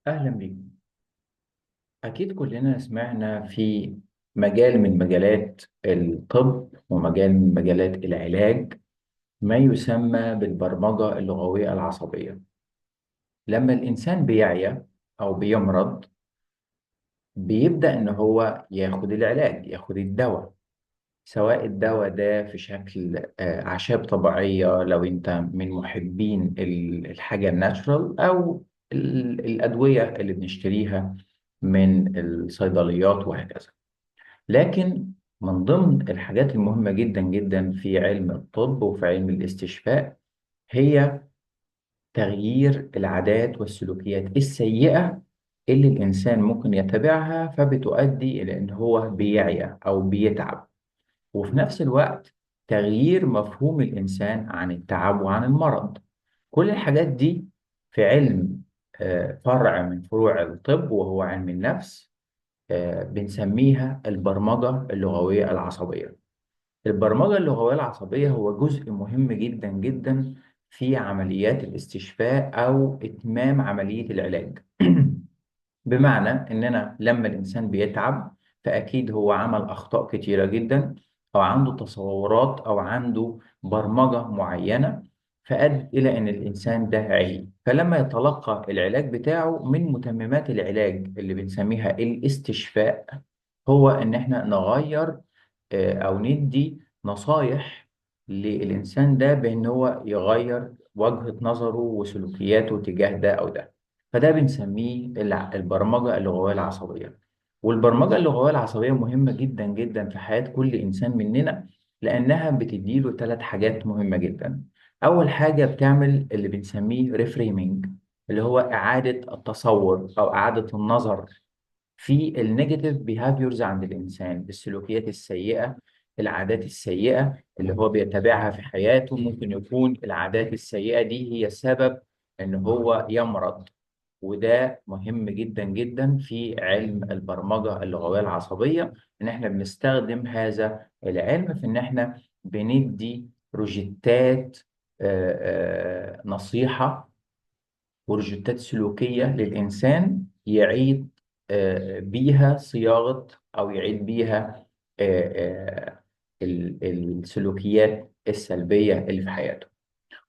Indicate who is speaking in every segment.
Speaker 1: أهلا بيك. أكيد كلنا سمعنا في مجال من مجالات الطب ومجال من مجالات العلاج ما يسمى بالبرمجة اللغوية العصبية. لما الإنسان بيعيا أو بيمرض بيبدأ إن هو ياخد العلاج، ياخد الدواء، سواء الدواء ده في شكل أعشاب طبيعية لو أنت من محبين الحاجة الناتشرال، أو الأدوية اللي بنشتريها من الصيدليات وهكذا. لكن من ضمن الحاجات المهمة جدا جدا في علم الطب وفي علم الاستشفاء هي تغيير العادات والسلوكيات السيئة اللي الإنسان ممكن يتبعها، فبتؤدي إلى إن هو بيعيا أو بيتعب. وفي نفس الوقت تغيير مفهوم الإنسان عن التعب وعن المرض. كل الحاجات دي في علم فرع من فروع الطب وهو علم النفس، بنسميها البرمجة اللغوية العصبية. البرمجة اللغوية العصبية هو جزء مهم جدا جدا في عمليات الاستشفاء أو إتمام عملية العلاج. بمعنى إننا لما الإنسان بيتعب فأكيد هو عمل أخطاء كتيرة جدا، أو عنده تصورات أو عنده برمجة معينة فأدت إلى إن الإنسان ده عي. فلما يتلقى العلاج بتاعه من متممات العلاج اللي بنسميها الاستشفاء، هو إن إحنا نغير أو ندي نصايح للإنسان ده بإن هو يغير وجهة نظره وسلوكياته تجاه ده أو ده. فده بنسميه البرمجة اللغوية العصبية. والبرمجة اللغوية العصبية مهمة جدا جدا في حياة كل إنسان مننا، لأنها بتديله ثلاث حاجات مهمة جدا. أول حاجة بتعمل اللي بنسميه ريفريمينج، اللي هو إعادة التصور أو إعادة النظر في النيجاتيف بيهافيورز عند الإنسان، السلوكيات السيئة، العادات السيئة اللي هو بيتبعها في حياته. ممكن يكون العادات السيئة دي هي السبب إن هو يمرض. وده مهم جدا جدا في علم البرمجة اللغوية العصبية، إن إحنا بنستخدم هذا العلم في إن إحنا بندي بروجكتات، نصيحة، بروجكتات سلوكية للإنسان يعيد بيها صياغة أو يعيد بيها السلوكيات السلبية اللي في حياته.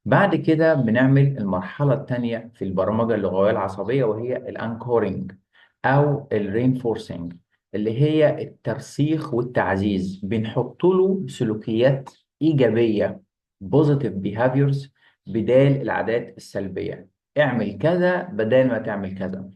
Speaker 1: بعد كده بنعمل المرحلة الثانية في البرمجة اللغوية العصبية، وهي الانكورنج أو الرينفورسنج، اللي هي الترسيخ والتعزيز. بنحط له سلوكيات إيجابية، positive behaviors، بدال العادات السلبية. اعمل كذا بدل ما تعمل كذا،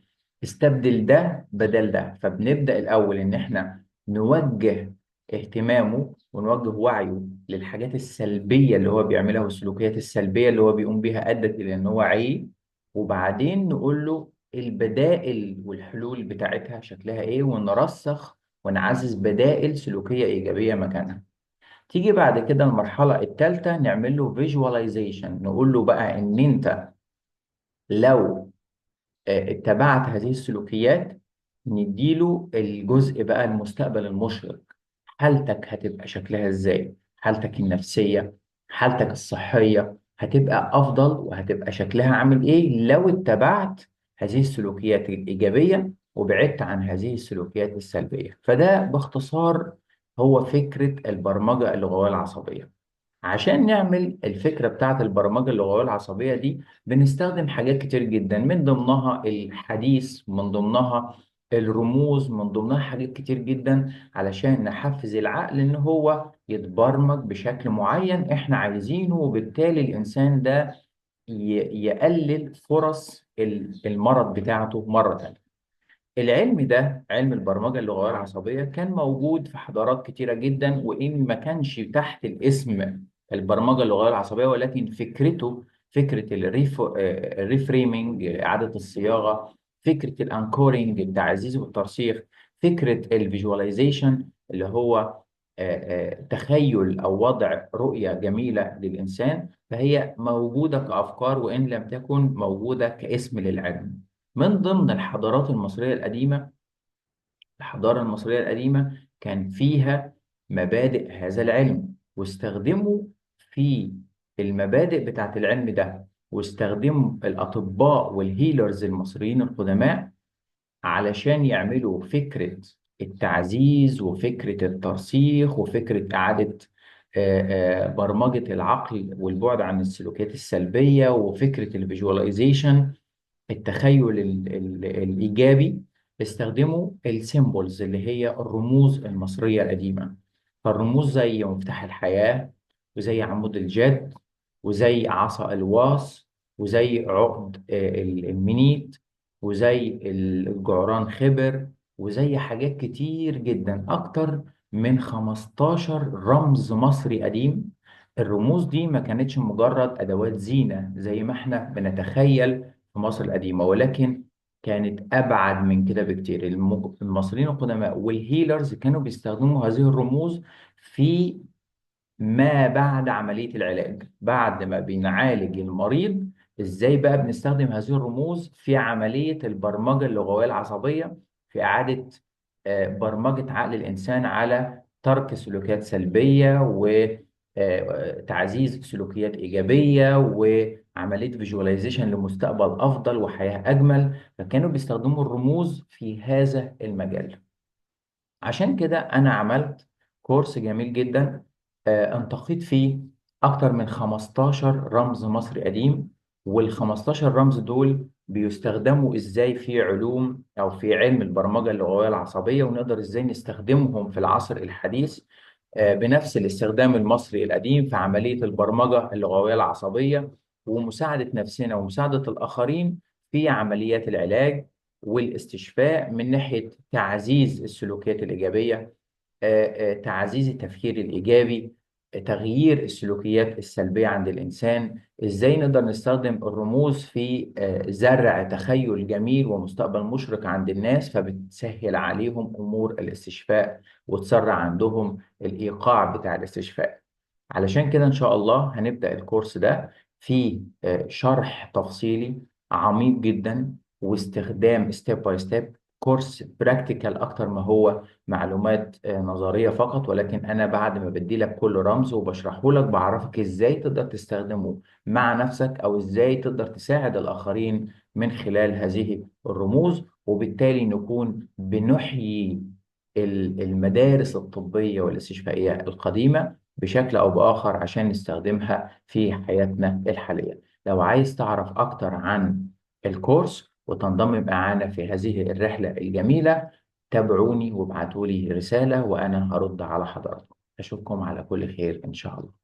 Speaker 1: استبدل ده بدل ده. فبنبدأ الأول إن إحنا نوجه اهتمامه ونوجه وعيه للحاجات السلبية اللي هو بيعملها والسلوكيات السلبية اللي هو بيقوم بيها أدت إلى إن هو عي. وبعدين نقول له البدائل والحلول بتاعتها شكلها إيه، ونرسخ ونعزز بدائل سلوكية إيجابية مكانها. تيجي بعد كده المرحلة الثالثة نعمل له فيجواليزيشن، نقول له بقى إن أنت لو اتبعت هذه السلوكيات نديله الجزء بقى المستقبل المشرق. حالتك هتبقى شكلها ازاي، حالتك النفسية، حالتك الصحية هتبقى أفضل، وهتبقى شكلها عامل إيه لو اتبعت هذه السلوكيات الإيجابية وبعدت عن هذه السلوكيات السلبية. فده باختصار هو فكرة البرمجة اللغوية العصبية. عشان نعمل الفكرة بتاعت البرمجة اللغوية العصبية دي بنستخدم حاجات كتير جدا، من ضمنها الحديث، من ضمنها الرموز، من ضمنها حاجات كتير جدا علشان نحفز العقل إن هو يتبرمج بشكل معين إحنا عايزينه، وبالتالي الإنسان ده يقلل فرص المرض بتاعته مرة تانية. العلم ده، علم البرمجة اللغوية العصبية، كان موجود في حضارات كتيرة جدا، وإن ما كانش تحت الاسم البرمجة اللغوية العصبية، ولكن فكرته فكرة الريفريمينج، إعادة الصياغة، فكرة الأنكورينج، التعزيز والترسيخ، فكرة الفيجواليزيشن اللي هو تخيل أو وضع رؤية جميلة للإنسان. فهي موجودة كأفكار وإن لم تكن موجودة كاسم للعلم. من ضمن الحضارات المصرية القديمة، الحضارة المصرية القديمة كان فيها مبادئ هذا العلم، واستخدموا في المبادئ بتاعت العلم ده واستخدموا الأطباء والهيلرز المصريين القدماء علشان يعملوا فكرة التعزيز وفكرة الترسيخ وفكرة إعادة برمجة العقل والبعد عن السلوكيات السلبية وفكرة الفيجواليزيشن، التخيل الإيجابي. استخدموا السيمبلز اللي هي الرموز المصرية القديمة. فالرموز زي مفتاح الحياة، وزي عمود الجد، وزي عصا الواص، وزي عقد المنيت، وزي الجعران خبر، وزي حاجات كتير جدا، أكتر من 15 رمز مصري قديم. الرموز دي ما كانتش مجرد أدوات زينة زي ما احنا بنتخيل في مصر القديمة، ولكن كانت أبعد من كده بكتير. المصريين القدماء والهيلرز كانوا بيستخدموا هذه الرموز في ما بعد عملية العلاج. بعد ما بنعالج المريض، ازاي بقى بنستخدم هذه الرموز في عملية البرمجة اللغوية العصبية، في إعادة برمجة عقل الإنسان على ترك سلوكيات سلبية وتعزيز سلوكيات إيجابية وعملية فيجواليزيشن لمستقبل أفضل وحياة أجمل. فكانوا بيستخدموا الرموز في هذا المجال. عشان كده أنا عملت كورس جميل جدا انتقيت فيه أكتر من 15 رمز مصري قديم. وال 15 رمز دول بيستخدموا إزاي في علوم أو في علم البرمجة اللغوية العصبية، ونقدر إزاي نستخدمهم في العصر الحديث بنفس الاستخدام المصري القديم في عملية البرمجة اللغوية العصبية، ومساعدة نفسنا ومساعدة الآخرين في عمليات العلاج والاستشفاء من ناحية تعزيز السلوكيات الإيجابية، تعزيز التفكير الإيجابي، تغيير السلوكيات السلبية عند الإنسان. إزاي نقدر نستخدم الرموز في زرع تخيل جميل ومستقبل مشرق عند الناس، فبتسهل عليهم أمور الاستشفاء وتسرع عندهم الإيقاع بتاع الاستشفاء. علشان كده إن شاء الله هنبدأ الكورس ده في شرح تفصيلي عميق جدا واستخدام ستيب باي ستيب، كورس براكتيكال أكتر ما هو معلومات نظرية فقط. ولكن أنا بعد ما بدي لك كل رمز وبشرحه لك بعرفك إزاي تقدر تستخدمه مع نفسك، أو إزاي تقدر تساعد الآخرين من خلال هذه الرموز، وبالتالي نكون بنحيي المدارس الطبية والاستشفائية القديمة بشكل أو بآخر عشان نستخدمها في حياتنا الحالية. لو عايز تعرف أكتر عن الكورس وتنضم معنا في هذه الرحلة الجميلة، تابعوني وابعتوا لي رسالة وأنا هرد على حضراتكم. أشوفكم على كل خير إن شاء الله.